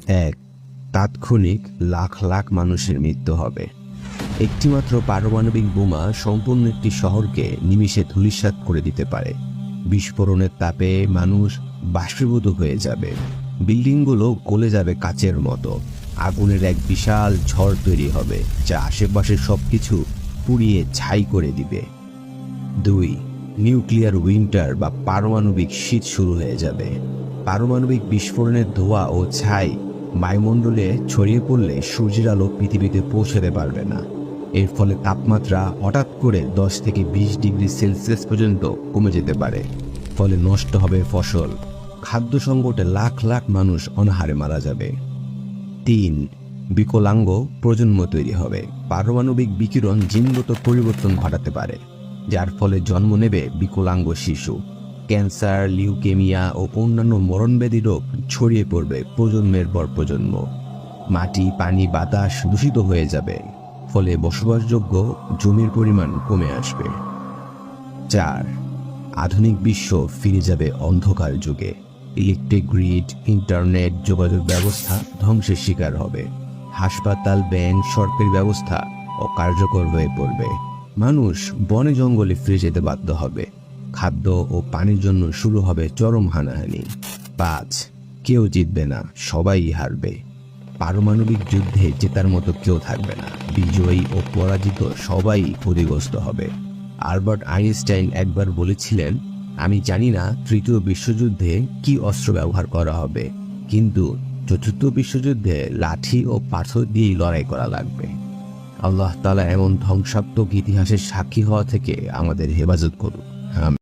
এক, তাৎক্ষণিক লাখ লাখ মানুষের মৃত্যু হবে। একটিমাত্র পারমাণবিক বোমা সম্পূর্ণ একটি শহরকে নিমিষে ধূলিসাৎ করে দিতে পারে। বিস্ফোরণের তাপে মানুষ বাষ্পীভূত হয়ে যাবে, বিল্ডিংগুলো গলে যাবে কাচের মতো। আগুনের এক বিশাল ঝড় তৈরি হবে যা আশেপাশের সবকিছু পুড়িয়ে ছাই করে দিবে। 2, নিউক্লিয়ার উইন্টার বা পারমাণবিক শীত শুরু হয়ে যাবে। পারমাণবিক বিস্ফোরণের ধোঁয়া ও ছাই বায়ুমণ্ডলে ছড়িয়ে পড়লে সূর্যের আলো পৃথিবীতে পৌঁছাতে পারবে না। এর ফলে তাপমাত্রা হঠাৎ করে 10 থেকে 20 ডিগ্রি সেলসিয়াস পর্যন্ত কমে যেতে পারে। ফলে নষ্ট হবে ফসল, খাদ্য সংকটে লাখ লাখ মানুষ অনাহারে মারা যাবে। 3, বিকলাঙ্গ প্রজন্ম তৈরি হবে। পারমাণবিক বিকিরণ জিনগত পরিবর্তন ঘটাতে পারে, যার ফলে জন্ম নেবে বিকলাঙ্গ শিশু। ক্যান্সার, লিউকেমিয়া ও অন্যান্য মরণব্যাধি রোগ ছড়িয়ে পড়বে প্রজন্মের পর প্রজন্ম। মাটি, পানি, বাতাস দূষিত হয়ে যাবে, ফলে বসবাসযোগ্য জমির পরিমাণ কমে আসবে। 4, আধুনিক বিশ্ব ফিরে যাবে অন্ধকার যুগে। ইলেকট্রিক গ্রিড, ইন্টারনেট, যোগাযোগ ব্যবস্থা ধ্বংসের শিকার হবে। হাসপাতাল, ব্যাংক, সরকারি ব্যবস্থা অকার্যকর হয়ে পড়বে। মানুষ বনে জঙ্গলে ফিরে যেতে বাধ্য হবে। খাদ্য ও পানির জন্য শুরু হবে চরম হানাহানি। 5, কেউ জিতবে না, সবাই হারবে। পারমাণবিক যুদ্ধে জেতার মতো কেউ থাকবে না। বিজয়ী ও পরাজিত সবাই ক্ষতিগ্রস্ত হবে। আলবার্ট আইনস্টাইন একবার বলেছিলেন, আমি জানি না তৃতীয় বিশ্বযুদ্ধে কি অস্ত্র ব্যবহার করা হবে, কিন্তু চতুর্থ বিশ্বযুদ্ধে লাঠি ও পাথর দিয়েই লড়াই করা লাগবে। আল্লাহ তাআলা এমন ধ্বংসাত্মক ইতিহাসের সাক্ষী হওয়া থেকে আমাদের হেফাজত করুন।